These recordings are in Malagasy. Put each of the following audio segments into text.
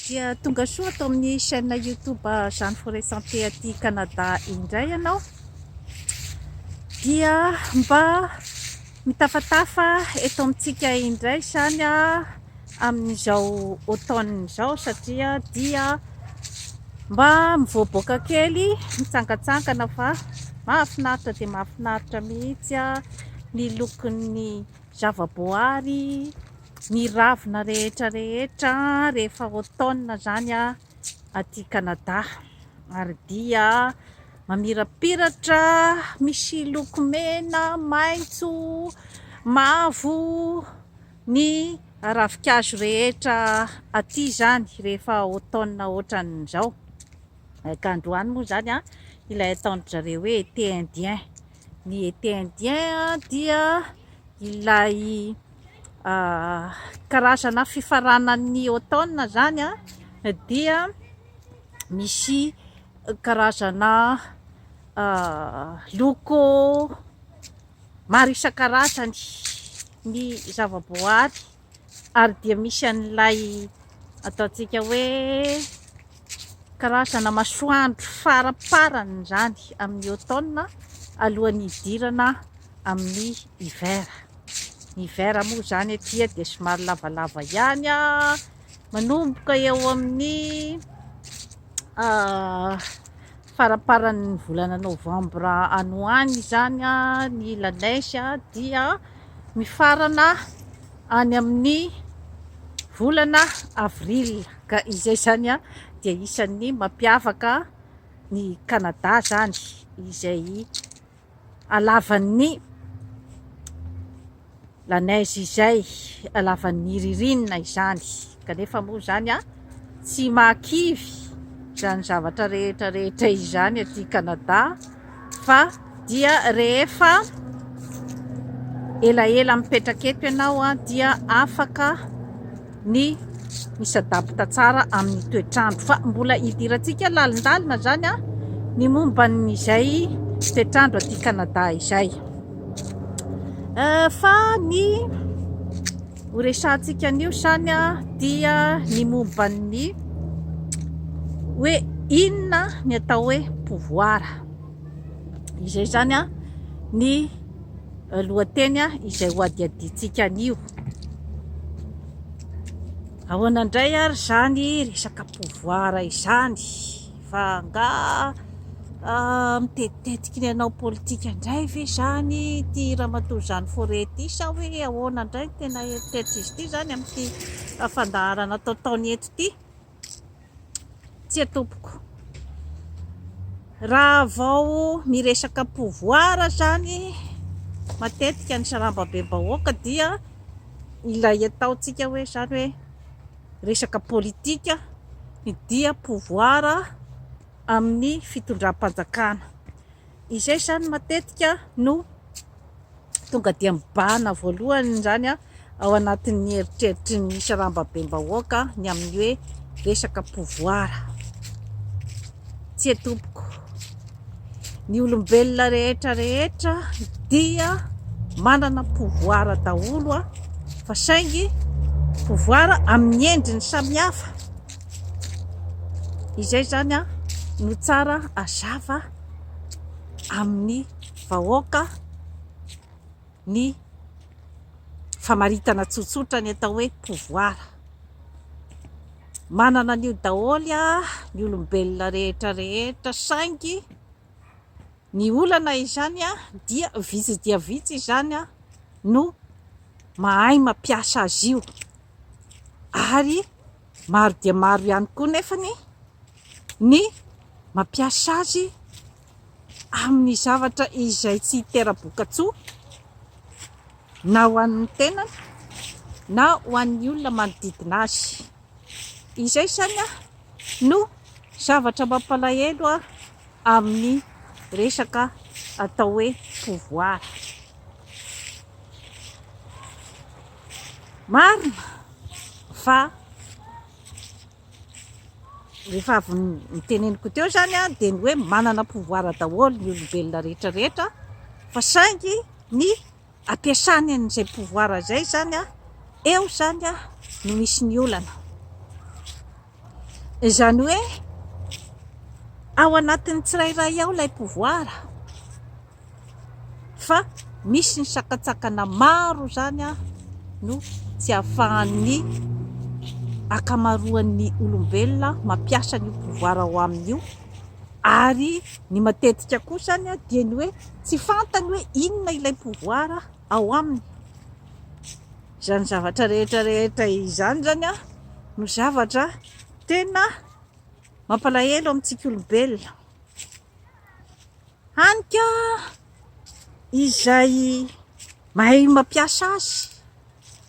Dia tonga soa atao amin'ny chaîne YouTube Jeanne Forêt Santé aty Canada indray ianao. Dia mba mitafatafa eto amintsika indray zany amin'izao automne izao satria dia mba mivoaboaka kely mitsangatsangana fa mahafinaritra dia mahafinaritra mihitsy ny lokon'ny zavaboary, ny ravina rehetra rehefa automne zany aty Canada, ary dia mamirapiratra misy loko mena, maitso, mavo ny ravikazo rehetra aty zany rehefa automne ohatran'izao. Ka androany moa zany ilay ataon'ny zareo hoe été indien. Ny été indien dia ilay karazana fifaranan'ny automne zany dia misy karazana loko maro isan-karazany ny zavaboary, ary dia misy an'ilay ataontsika hoe karazana masoandro faraparany zany amin'ny automne alohan'ny hidirana amin'ny hiver. Ny hiver moa zany aty dia somary lavalava ihany manomboka eo amin'ny faraparan'ny volana novambra any zany ny la neige dia mifarana any amin'ny volana avril. Ka izay zany dia isan'ny mampiavaka ny Canada zany, izay alavan'ny la neige izay, alavan'ny ririnina izany. Kanefa moa zany tsy mahakivy zany zavatra rehetra izany aty Canada, fa dia rehefa elaela mipetraka eto ianao dia afaka ny misadapta tsara amin'ny toetrandro, fa mbola hidirantsika lalindalina zany ny momban'izay toetrandro aty Canada izay. Fa ny horesantsika an'io zany dia ny momban'ny hoe inona ny atao hoe pouvoir. Izay zany ny lohateny izay ho adiadintsika an'io. Ahoana indray ary zany resaka pouvoir izany, fa nga mitetitetika ny anao politika indray ve zany ty ramatoa Jeanne Forêt ty, sa hoe ahoana indray tena eritreritra izy ty zany amin'ity fandaharana ataony eto ty? Tsy atompoko. Raha vao miresaka pouvoir zany matetika ny sarambabe-bahoaka dia ilay ataontsika hoe zany hoe resaka politika dia pouvoir amin'ny fitondram-panjakana. Izay zany matetika no tonga dia mibahana voalohany zany ao anatin'ny eritreritry ny sarambabe-bahoaka ny amin'ny hoe resaka pouvoir. Tsy atompoko. Ny olombelona rehetra dia manana pouvoir daholo, fa saingy pouvoir amin'ny endriny samihafa. Izay zany no tsara azava amin'ny vahoaka ny famaritana tsotsotra ny atao hoe pouvoir. Manana an'io daholo ny olombelona rehetra, saingy ny olana izany dia vitsy izany no mahay mampiasa azy io, ary maro dia maro ihany koa nefany ny mampiasa azy amin'ny zavatra izay tsy tera-boka-tsoa, na ho an'ny tenany na ho an'ny olona manodidina azy. Izay zany no zavatra mampalahelo amin'ny resaka atao hoe pouvoir. Marina fa rehefa avy niteneniko teo zany dia ny hoe manana pouvoir daholo ny olombelona rehetra, fa saingy ny ampiasany an'izay pouvoir zay zany eo zany no misy ny olana. Izany hoe ao anatin'ny tsirairay ao ilay pouvoir, fa misy ny sakatsakana maro zany no tsy ahafahan'ny akamaroan'ny olombelona mampiasa ny pouvoir ao amin'io, ary ny matetika kosany dia ny hoe tsy fantany hoe inona ilay pouvoir ao aminy. Izany zavatra rehetra izany zany no zavatra tena mampalahelo amintsika olombelona. Hanika izay mahay mampiasa azy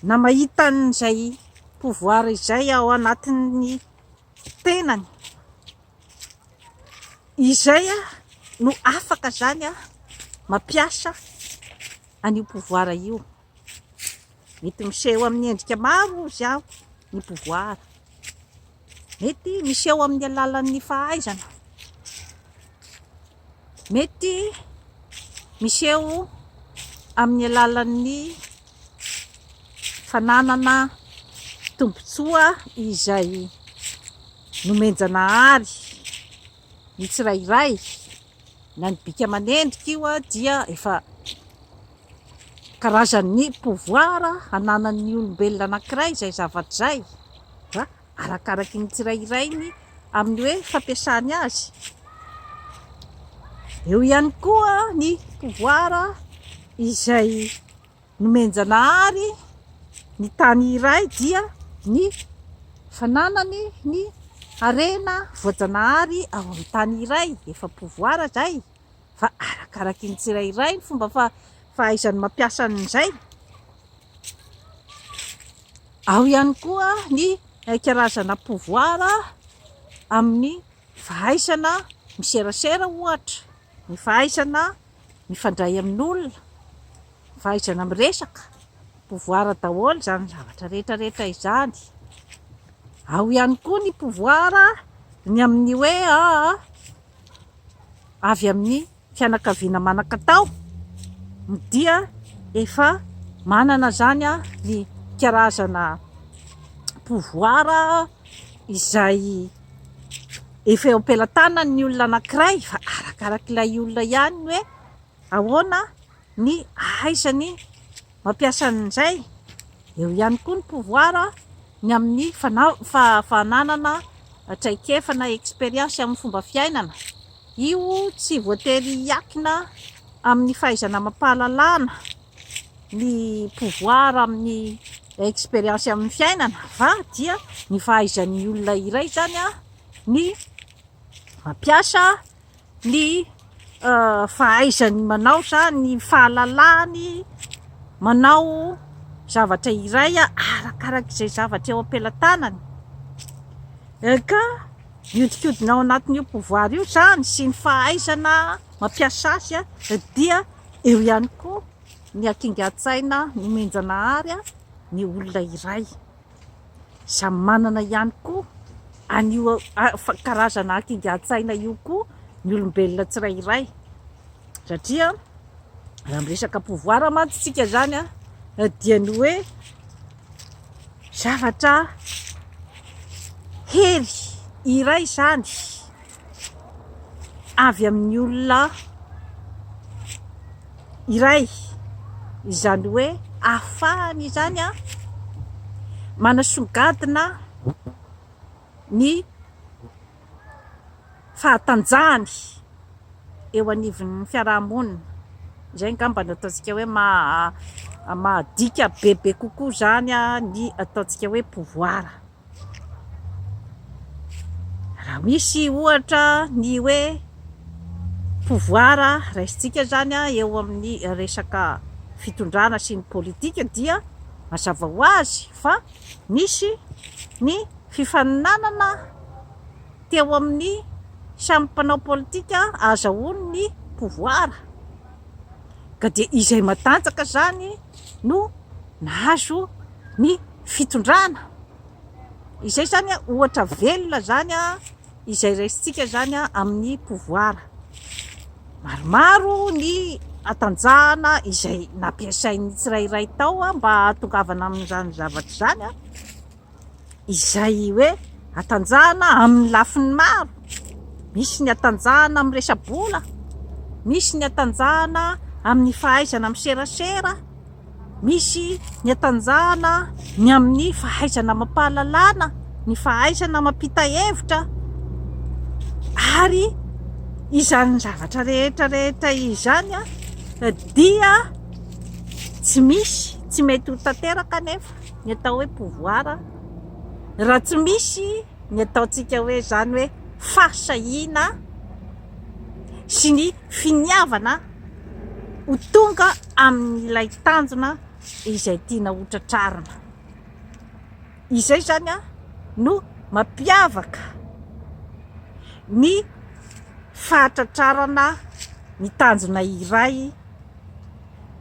na mahita an'izay pouvoir izay ao anatin'ny tenany, izay no afaka zany mampiasa an'io pouvoir io. Mety miseho amin'ny endrika maro izy aho ny pouvoir, mety miseho amin'ny alalan'ny fahaizana, mety miseho amin'ny alalan'ny fananana tombontsoa izay nomenjanahary ny tsirairay, na ny bika aman'endrika io dia efa karazan'ny pouvoir ananan'ny olombelona anankiray izay zavatra izay, fa arakaraky ny tsirairay ny amin'ny hoe fampiasany azy. Eo ihany koa ny pouvoir izay nomenjanahary ny tany iray dia ny fananany ny harena voajanahary ao amin'ny tany iray, efa pouvoir zay, fa arakaraky ny tsirairay ny fomba fahaizany mampiasa an'izay. Ao ihany koa ny karazana pouvoir amin'ny fahaizana miserasera ohatra, ny fahaizana mifandray amin'olona, fahaizana miresaka, pouvoir daholo zany zavatra rehetra izany. Ao ihany koa ny pouvoir ny amin'ny hoe avy amin'ny fianakaviana manan-katao, dia efa manana zany ny karazana pouvoir izay efa eo am-pelantanan'ny olona anankiray, fa arakarak'ilay olona ihany hoe ahoana ny ahaizany mampiasa an'izay. Eo ihany koa ny pouvoir ny amin'ny fananana traikefa na expérience amin'ny fomba fiainana. Io tsy voatery hiakina amin'ny fahaizana mampahalalana ny pouvoir amin'ny expérience amin'ny fiainana, fa dia ny fahaizan'ny olona iray zany ny mampiasa ny fahaizany manao zany fahalalany manao zavatra iray arakarak'izay zavatra eo am-pelantanany. Ka miodikodina ao anatin'io pouvoir io zany sy ny fahaizana mampiasa azy dia eo ihany koa ny akingan-tsaina nomenjanahary ny olona iray. Samy manana ihany koa an'io karazana akingan-tsaina io koa ny olombelona tsirairay, satria raha miresaka pouvoir mantsika zany dia ny hoe zavatra hery iray zany avy amin'ny olona iray, izany hoe ahafahany zany manasongadina ny fahatanjahany eo anivon'ny fiarahamonina. Izay ngamba no ataontsika hoe mahadika bebe kokoa zany ny ataontsika hoe pouvoir. Raha misy ohatra ny hoe pouvoir raisintsika zany eo amin'ny resaka fitondrana sy ny politika, dia mazava ho azy fa misy ny fifaninanana teo amin'ny samy mpanao politika azahoany ny pouvoir, ka dia izay matanjaka zany no nahazo ny fitondrana. Izay zany ohatra velona zany izay raisintsika zany amin'ny pouvoir. Maromaro ny atanjahana izay nampiasain'ny tsirairay tao mba hatongavana amin'izany zavatra izany, izay hoe atanjahana amin'ny lafiny maro. Misy ny atanjahana amin'ny resa-bola, misy ny atanjahana amin'ny fahaizana miserasera, misy ny atanjahana ny amin'ny fahaizana mampahalalana, ny fahaizana mampita hevitra. Ary izany zavatra rehetra izany dia tsy misy, tsy mety ho tanteraka nefa ny atao hoe pouvoir raha tsy misy ny ataontsika hoe zany hoe fahasahiana sy ny finiavana ho tonga amin'ilay tanjona izay tiana hotratrarina. Izay zany no mampiavaka ny fahatratrarana ny tanjona iray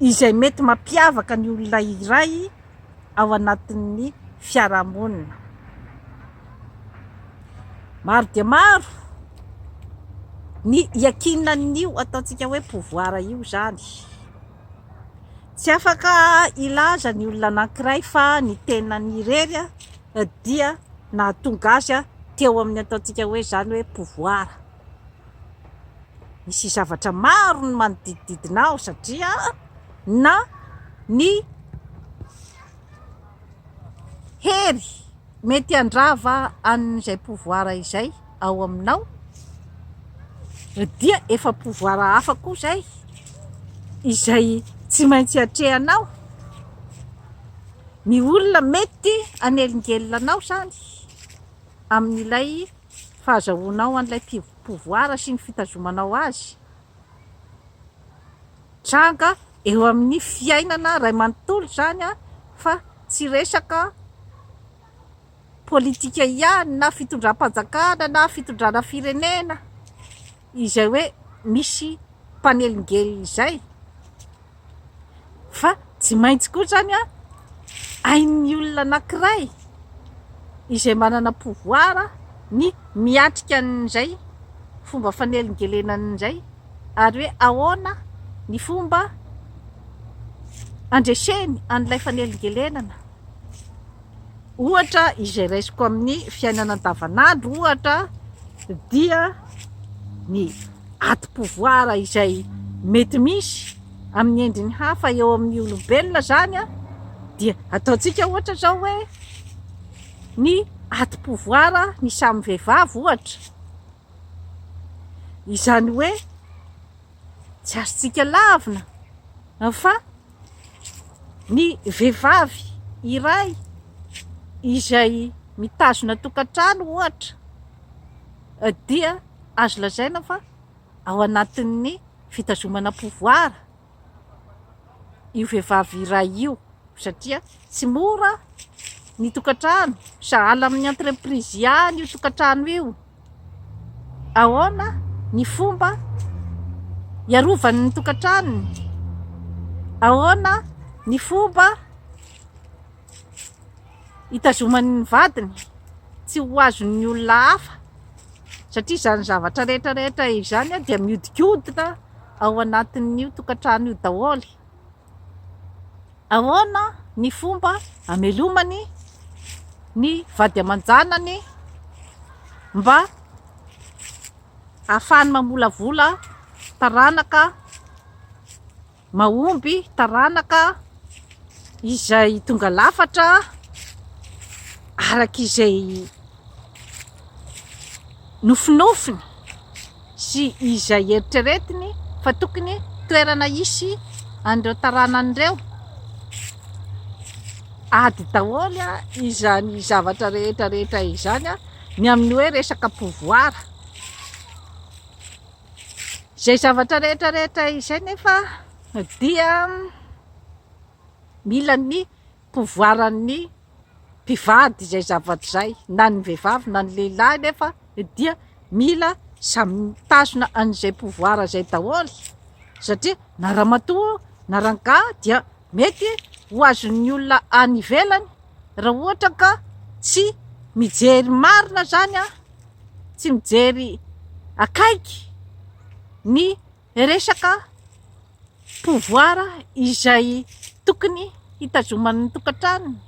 izay mety mampiavaka ny olona iray ao anatin'ny fiarahamonina. Maro dia maro ny iakinan'io ataontsika hoe pouvoir io zany. Tsy afaka ilaza ny olona anankiray fa ny tenany irery dia nahatonga azy teo amin'ny ataontsika hoe zany hoe pouvoir. Misy zavatra maro ny manodidididina ao satria na ny hery mety handrava an'izay pouvoir izay ao aminao dia efa pouvoir hafa koa zay izay tsy maintsy hatrehanao. Ny olona mety hanelingelinanao zany amin'ilay fahazahoanao an'ilay pouvoir sy ny fitazomanao azy. Tranga eo amin'ny fiainana ray manontolo zany fa tsy resaka politika ihany na fitondram-panjakana na fitondrana firenena izay hoe misy mpanelingely izay, fa tsy maintsy koa zany ain'ny olona anankiray izay manana pouvoir ny miatrika an'izay fomba fanelingelenan'izay ary hoe ahoana ny fomba andreseny an'ilay fanelingelenana. Ohatra izay raisiko amin'ny fiainana andavanandro ohatra dia ny aty pouvoir izay mety misy amin'ny endriny hafa eo amin'ny olombelona zany dia ataontsika ohatra zao hoe ny aty pouvoir ny samy vehivavy ohatra. Izany hoe tsy azontsika lavina fa ny vehivavy iray izay mitazona tokantrano ohatra dia azo lazaina fa ao anatin'ny fitazomana pouvoir io vehivavy iray io, satria tsy mora ny tokantrano, sahala amin'ny entreprise ihany io tokantrano io. Ahoana ny fomba iarovany ny tokantranony, ahoana ny fomba hitazomany ny vadiny tsy ho azon'ny olona hafa, satria izany zavatra rehetrarehetra izany dia miodikodina ao anatin'io tokantrano io daholo. Ahoana ny fomba hamelomany ny vady aman-janany mba ahafahany mamolavola taranaka mahomby, taranaka izay tonga lafatra arak'izay nofinofiny sy izay eritreretiny fa tokony toerana isy an'ireo taranan'ireo. Ady daholo izany zavatra rehetrarehetra izany ny amin'ny hoe resaka pouvoir. Izay zavatra rehetrarehetra izay nefa dia mila ny pouvoiran'ny mpivady izay zavatra izay, na ny vehivavy na ny lehilahy nefa dia mila samy mitazona an'izay pouvoir izay daholo, satria na ramatoa na rangahy dia mety ho azon'ny olona any ivelany raha ohatra ka tsy mijery marina zany tsy mijery akaiky ny resaka pouvoir izay tokony hitazoman'ny tokantranony.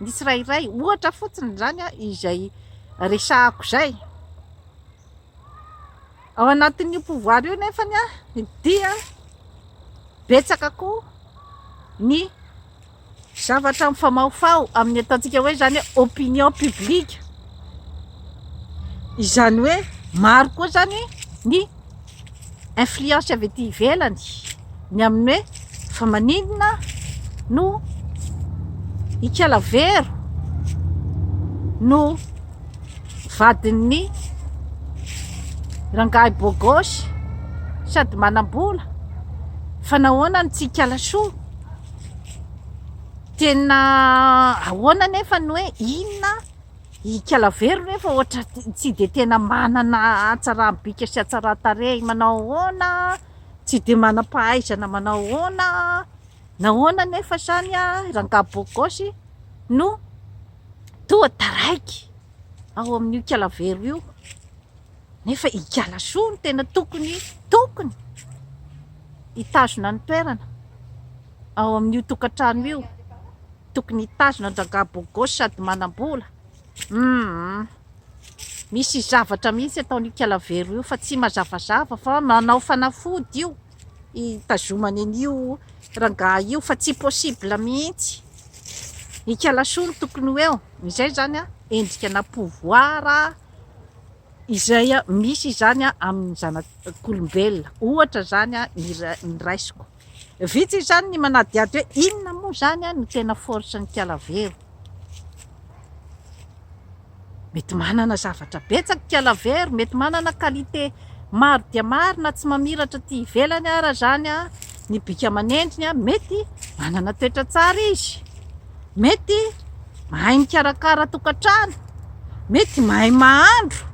Ny tsirairay ohatra fotsiny zany izay resahako zay. Ao anatin'io pouvoir io nefany dia betsaka koa ny zavatra mifamaofao amin'ny ataontsika hoe zany hoe opinion publique. Izany hoe maro koa zany ny influence avy ety ivelany, ny amin'ny hoe fa maninona no ikalavero no vadin'ny rangahy bôgôsy sady manam-bola, fa nahoana ny tsy ikalasoa, tena ahoana nefa ny hoe inona ikalavero nefa ohatra tsy de tena manana hatsarambika sy hatsaran-tarehy manao ahoana, tsy de manam-pahaizana manao ahoana, nahoana nefa zany rangahy bôgôsy no toa taraiky ao amin'io ikalavero io, nefa ikalasoa ny tena tokony hitazona ny toerana ao amin'io tokantrano io, tokony hitazona ny rangahy bôgôsy sady manam-bola. Misy zavatra mihitsy ataon'io ikalavero io fa tsy mazavazava fa manao fanafody io hitazomany an'io rangahy io, fa tsy possible mihitsy. Ikalasoa ny tokony ho eo, izay zany endrikana pouvoir izay misy zany amin'ny zanak'olombelona, ohatra zany ny raisiko. Vitsy zany ny manadiady hoe inona moa zany ny tena force ny ikalavero. Mety manana zavatra betsaka ikalavero, mety manana qualité maro dia maro, na tsy mamiratra ty ivelany ara zany ny bika aman'endriny, mety manana toetra tsara izy, mety mahay mikarakara tokantrano, mety mahay mahandro,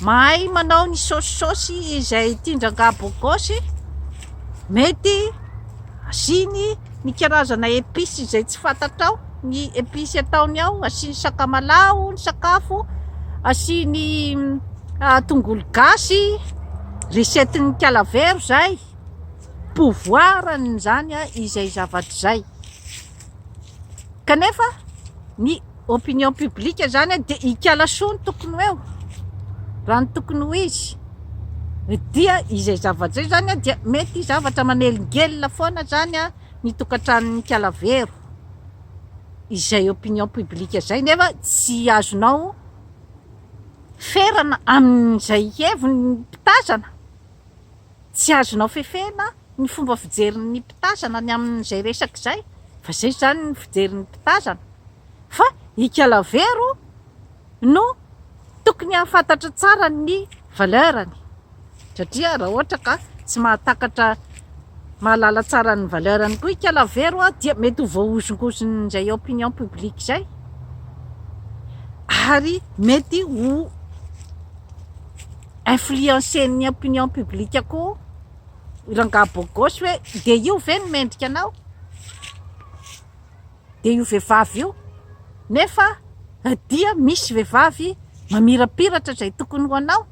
mahay manao ny saosisosy izay tian-drangah bôgôsy, mety asiny ny karazana episy izay tsy fantatrao, ny episy ataony ao, asiny sakamalao ny sakafo, asiny tongolo gasy, recette-ny ikalavero zay, pouvoir-ny zany izay zavatra zay. Kanefa ny opinion publique zany de ikalasoa ny tokony eo, raha ny tokony ho izy dia izay zavatra zay zany dia mety zavatra manelingelina foana zany ny tokantranon'ny ikalavero, izay opinion publique zay, nefa tsy azonao ferana amin'izay heviny mpitazana, tsy azonao fefena ny fomba fijerin'ny mpitazana ny amin'izay resaka zay, fa zay zany ny fijerin'ny mpitazana, fa ikalavero no tokony hafantatra tsara ny valeurany, satria raha ohatra ka tsy mahatakatra mahalala tsara ny valeurany koa ikalavero dia mety ho voahozongozon'izay opinion publique zay, ary mety ho influencen'ny opinion publique koa rangahy bôgôsy hoe de io ve no mendrika anao, de io vehivavy io nefa dia misy vehivavy mamirapiratra zay tokony ho anao,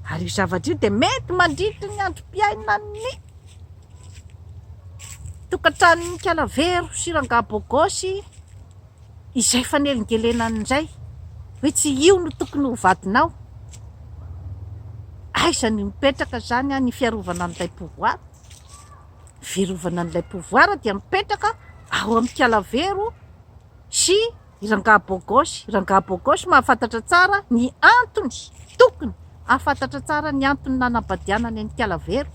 ary io zavatra io de mety mandritry ny androm-piainan'ny tokantranon'ny ikalavero sy rangahy bôgôsy izay fanelingelenan'izay hoe tsy io no tokony ho vadinao. Aiza ny mipetraka zany ny fiarovana an'ilay pouvoir, fiarovana an'ilay pouvoir dia mipetraka ao amin'ny ikalavero sy rangahy bôgôsy mahafantatra tsara ny antony, tokony ahafantatra tsara ny antony nanambadianany ny ikalavero,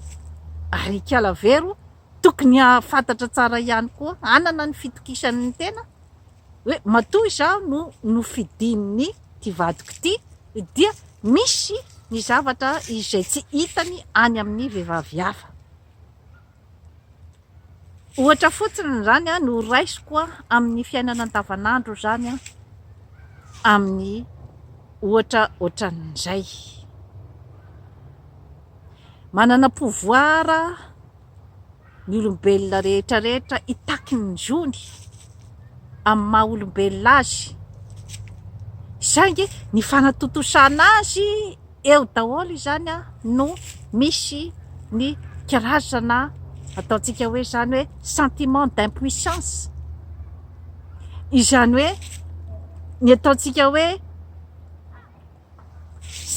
ary ikalavero tokony ahafantatra tsara ihany koa, anana ny fitokisany tena hoe matoy zaho no fidin'ny ty vadiko ty, dia misy ny zavatra izay tsy hitany any amin'ny vehivavy hafa. Ohatra fotsiny zany no raisiko amin'ny fiainana andavanandro zany amin'ny ohatra ohatran'izay. Manana pouvoir ny olombelona rehetrarehetra hitaky ny zony amin'ny maha olombelona azy, saingy ny fanatotosana azy eo daholo zany no misy ny karazana ataontsika hoe zany hoe sentiment d'impuissance, izany hoe ny ataontsika hoe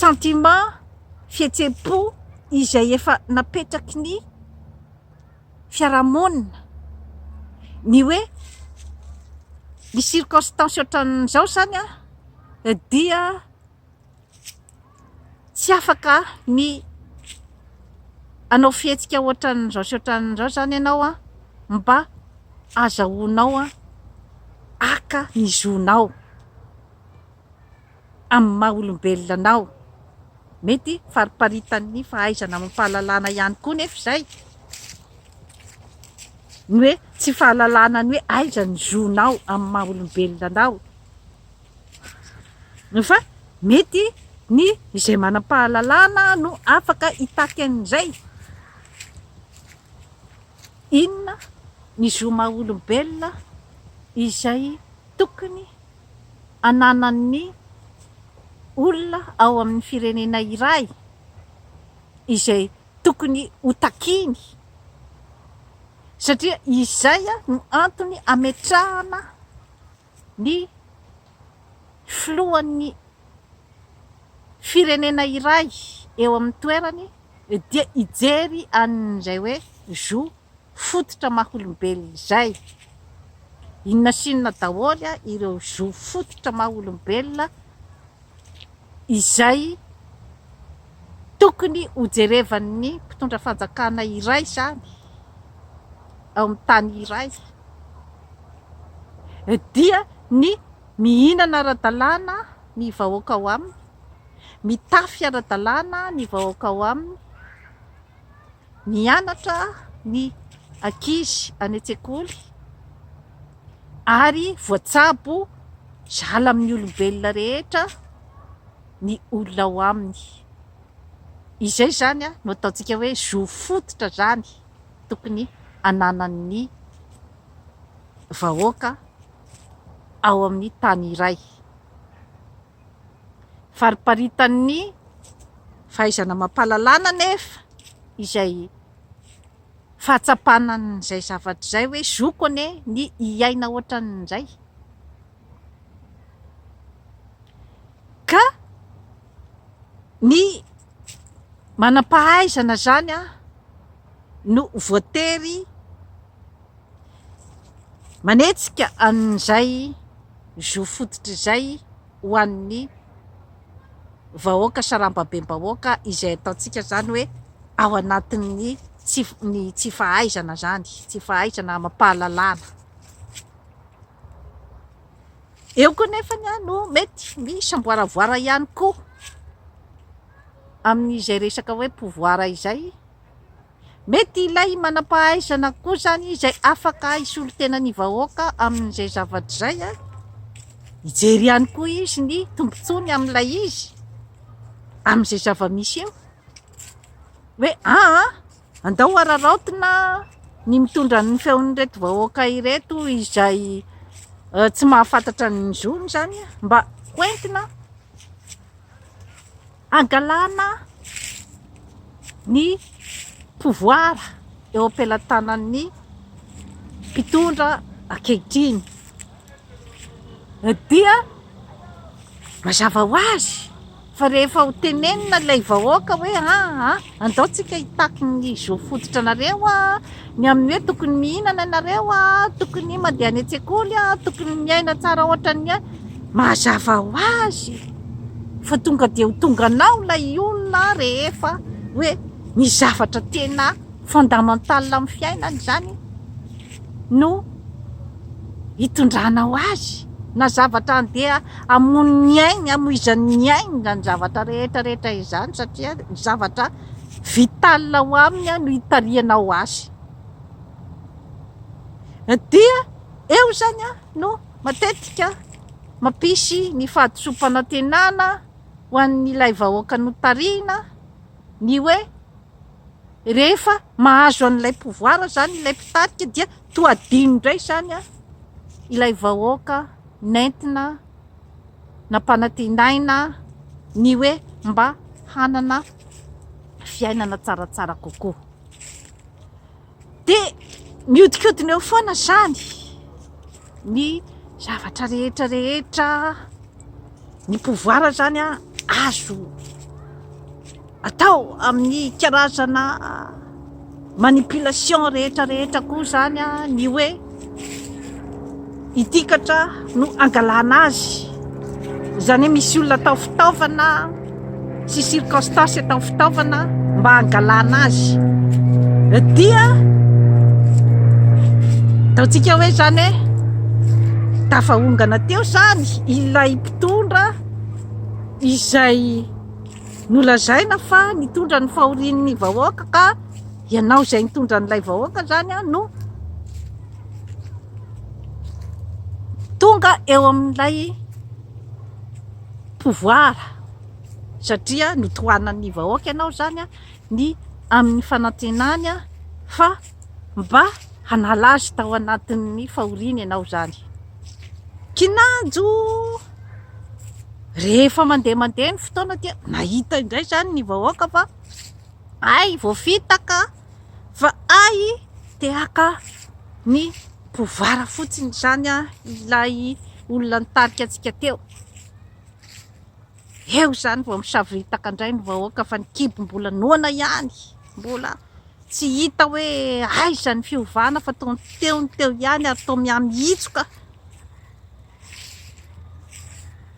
sentiment fihetsem-po izay efa napetraky ny fiarahamonina, ny hoe ny circonstance ohatran'izao zany dia tsy afaka ny anao fihetsika ohatran'izao sy ohatran'izao zany ianao mba azahoanao aka ny zonao amin'ny maha olombelona anao. Mety fariparitan'ny fahaizana mampahalalana ihany koa nefa izay, ny hoe tsy fahalalana ny hoe aiza ny zonao amin'ny maha olombelona anao, fa mety ny izay manam-pahalalana no afaka hitaky an'izay. Inona ny zo maha olombelona izay tokony ananan'ny olona ao amin'ny firenena iray, izay tokony ho takiny, satria izay no antony ametrahana ny filohan'ny firenena iray eo amin'ny toerany dia hijery an'izay hoe zo fototra maha olombelona izay. Inona sy inona daholo ireo zo fototra maha olombelona izay tokony ho jerevan'ny mpitondra fanjakana iray zany ao amin'ny tany iray, dia ny mihinana ara-dalàna ny vahoaka ao aminy, mitafy ara-dalàna ny vahoaka ao aminy, mianatra ny ankizy any an-tsekoly, ary voatsabo zala amin'ny olombelona rehetra ny olona ao aminy. Izay zany no ataontsika hoe zo fototra zany tokony ananan'ny vahoaka ao amin'ny tany iray. Fariparitan'ny fahaizana mampahalalana nefa izay fahatsapanan'izay zavatra izay hoe zoko anie ny hiaina ohatran'izay, ka ny manam-pahaizana zany no voatery manetsika an'izay zo fototra izay ho an'ny vahoaka sarambabem-bahoaka izay ataontsika zany hoe ao anatin'ny tsy fahaizana zany, tsy fahaizana mampahalalana. Eo koa nefany no mety misamboaravoara ihany koa amin'izay resaka hoe pouvoir izay. Mety ilay manam-pahaizana koa zany izay afaka hisolo tena ny vahoaka amin'izay zavatra izay hijery ihany koa izy ny tombontsoany amin'ilay izy amin'izay zava-misy eo, hoe andao araraotina ny mitondra ny feon'ireto vahoaka ireto izay tsy mahafantatra ny zony zany, mba hoentina angalana ny pouvoir eo am-pelatanan'ny mpitondra ankehitriny, dia mazava ho azy fa rehefa ho tenenina ilay vahoaka hoe andao tsika hitaky ny zo fototra anareo ny amin'ny hoe tokony mihinana ianareo tokony mandeha any an-tsekoly tokony miaina tsara ohatran'ny mazava ho azy fa tonga dia ho tonganao ilay olona rehefa hoe ny zavatra tena fondamental amin'ny fiainany zany no hitondranao azy, na zavatra andeha hamono ny ainy, hamoizan'ny ainy ny zavatra rehetrarehetra izany, satria ny zavatra vital ho aminy no hitarianao azy. Dia eo zany no matetika mampisy ny fahadisom-panantenana ho an'ilay vahoaka notariana, ny hoe rehefa mahazo an'ilay pouvoir zany ilay mpitarika dia toadino indray zany ilay vahoaka nentina nampanantenaina ny hoe mba hanana fiainana tsaratsara kokoa. Dia mihodinkodina eo foana zany ny zavatra rehetrarehetra, ny pouvoir zany azo atao amin'ny karazana manipulation rehetrarehetra koa zany ny hoe itikatra no angalana azy. Zany hoe misy olona atao fitaovana sy circonstance atao fitaovana mba angalana azy. Dia ataontsika hoe zany hoe tafahongana teo zany ilay mpitondra izay nolazaina fa nitondra ny fahorian'ny vahoaka, ka ianao izay nitondra n'ilay vahoaka zany no tonga eo amin'ilay pouvoir, satria notohanan'ny vahoaka ianao zany ny amin'ny fanantenany fa mba hanala azy tao anatin'ny fahoriana ianao zany. Kinanjo rehefa mandeha ny fotoana dia nahita indray zany ny vahoaka fa ay voafitaka fa ay tehaka ny pouvoir fotsiny zany ilay olona nitarika antsika teo. Eo zany vao misaviritaka indray ny vahoaka fa ny kibo mbola noana ihany, mbola tsy hita hoe aiza ny fiovana fa teo teo ihany ary tao mihamihitsoka.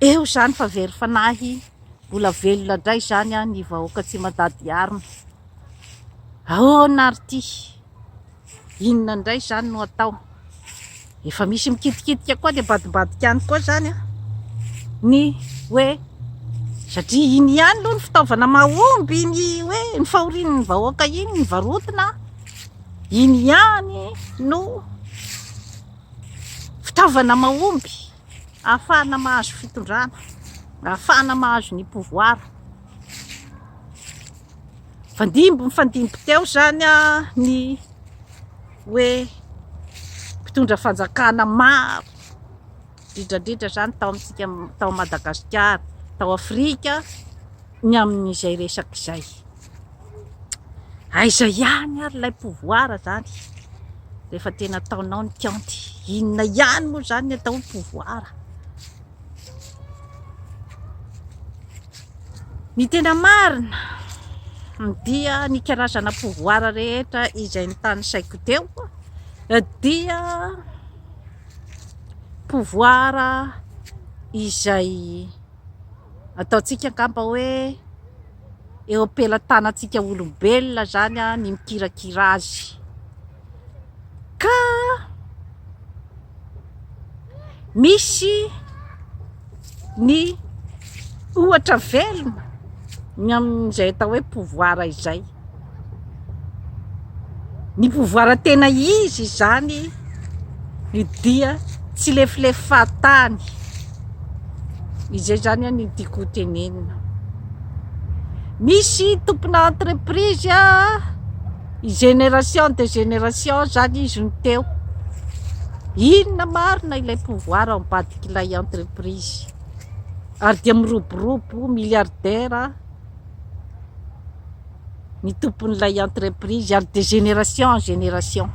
Eo zany fa very fanahy mbola velona indray zany ny vahoaka tsy mandady arina. Ahoana ary ty, inona indray zany no atao? Efa misy mikitikitika koa dia badibadika ihany koa zany ny hoe satria iny ihany aloha ny fitaovana mahomby ny hoe ny fahorian'ny vahoaka iny ny varotana, iny ihany no fitaovana mahomby ahafahana mahazo fitondrana, ahafahana mahazo ny pouvoir. Mifandimby teo zany ny hoe mpitondra fanjakana maro indrindra zany tao amintsika tao Madagasikara, tao Afrika, ny amin'izay resaka izay. Aiza ihany ary ilay pouvoir zany rehefa tena ataonao ny kianty, inona ihany moa zany ny atao pouvoir? Ny tena marina dia ny karazana pouvoir rehetra izay nitany saiko teo dia pouvoir izay ataontsika angamba hoe eo am-pelantanantsika olombelona zany ny mikirakira azy, ka misy ny ohatra velona ny amin'izay atao hoe pouvoir izay. Ny pouvoir tena izy zany dia tsy lefilefy fahatany, izay zany ny tiako tenenina. Misy tompona entreprise génération de génération zany izy no teo. Inona marina ilay pouvoir ao ambadiky ilay entreprise, ary dia miroborobo milliardaire ny tompon'ilay entreprise, ary de génération en génération.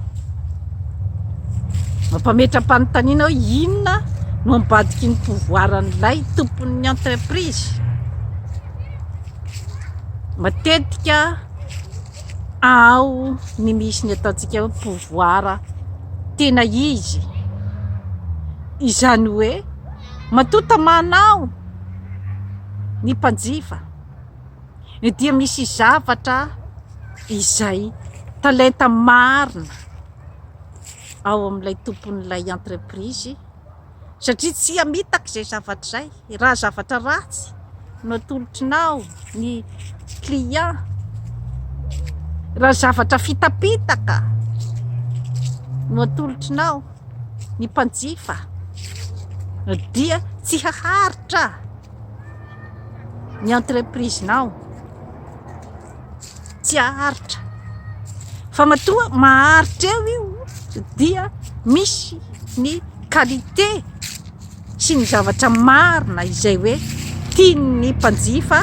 Mampametram-panontaniana hoe inona no ambadiky ny pouvoir n'ilay tompon'ny entreprise. Matetika ao ny misy ny ataontsika hoe pouvoir tena izy, izany hoe matonta manao ny mpanjifa, dia misy zavatra izay talenta marina ao amin'ilay tompon'ilay entreprise, satria tsy hamitaka izay zavatra izay. Raha zavatra ratsy no atolotrinao ny client, raha zavatra fitapitaka no atolotrinao ny mpanjifa, dia tsy haharitra ny entreprise-nao, tsy haharitra. Fa matoa maharitra eo io dia misy ny qualité sy ny zavatra marina izay hoe tian'ny mpanjifa,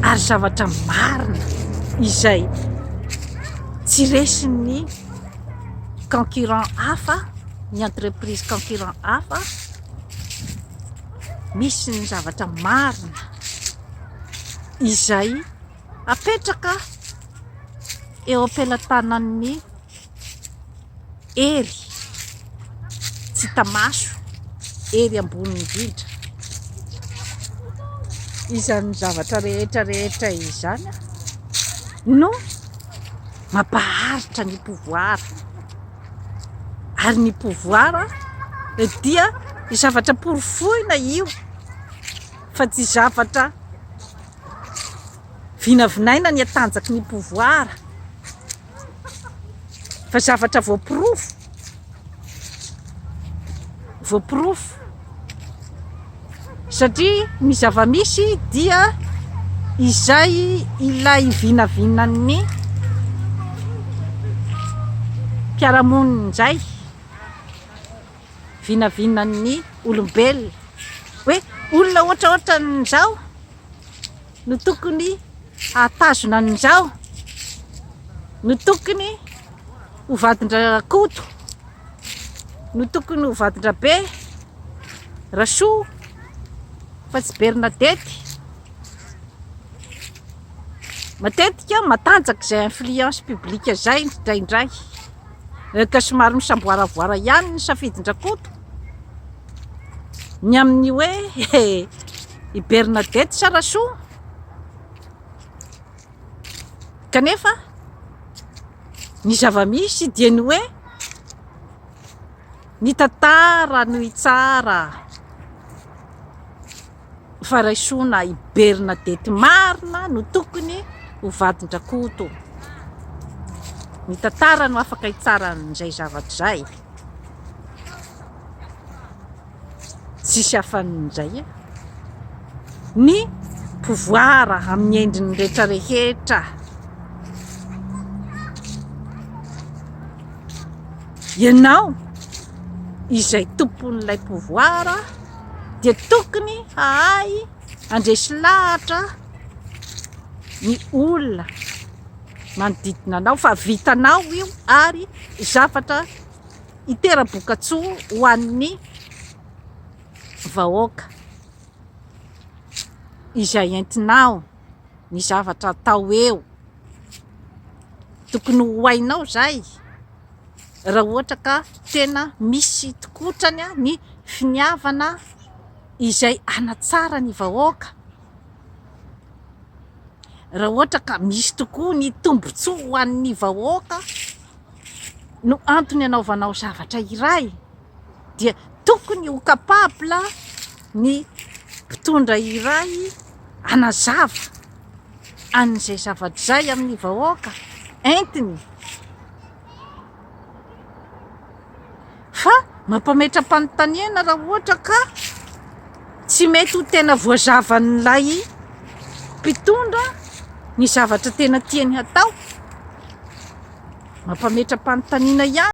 ary zavatra marina izay tsy resin'ny concurrent hafa, ny entreprise concurrent hafa. Misy ny zavatra marina izay apetraka eo am-pelatanan'ny ery tsy tamaso, ery ambony indrindra. Izany zavatra rehetra izany no mampaharitra ny pouvoir, ary ny pouvoir dia zavatra porofoina io fa tsy zavatra vinavinaina ny atanjaky ny pouvoir, fa zavatra voapirofo satria ny zava-misy dia izay ilay vinavinan'ny mpiaramonina indray, vinavinan'ny olombelona, hoe olona ohatraohatran'izao no tokony hatazona an'izao, no tokony ho vadin-drakoto, no tokony ho vadin-drabe, rasoa fa tsy Bernadette. Matetika matanjaka izay influence publique izay indraindray, ka somary misamboaravoara ihany ny safidin-drakoto ny amin'ny hoe i Bernadette sa rasoa, kanefa ny zava-misy dia ny hoe ny tantara no tsara fa raisoana i Bernadette marina no tokony ho vadin-drakoto. Ny tantara no afaka hitsaran'izay zavatra izay, tsisy hafan'izay. Ny pouvoir amin'ny endriny rehetrarehetra, ianao izay tompon'ilay pouvoir dia tokony hahay andresy lahatra ny olona manodidina anao fa vitanao io, ary zavatra itera-boka-tsoa ho an'ny vahoaka izay entinao, ny zavatra atao eo tokony ho hainao zay, raha ohatra ka tena misy tokotrany ny finiavana izay hanatsara ny vahoaka, raha ohatra ka misy tokoa ny tombotsoa ho an'ny vahoaka no antony anaovanao zavatra iray, dia tokony ho kapabla ny mpitondra iray hanazava an'izay zavatra izay amin'ny vahoaka entiny. Fa mampametra-panontaniana raha ohatra ka tsy mety ho tena voazavan'ilay mpitondra ny zavatra tena tiany hatao, mampametra-panontaniana ihany.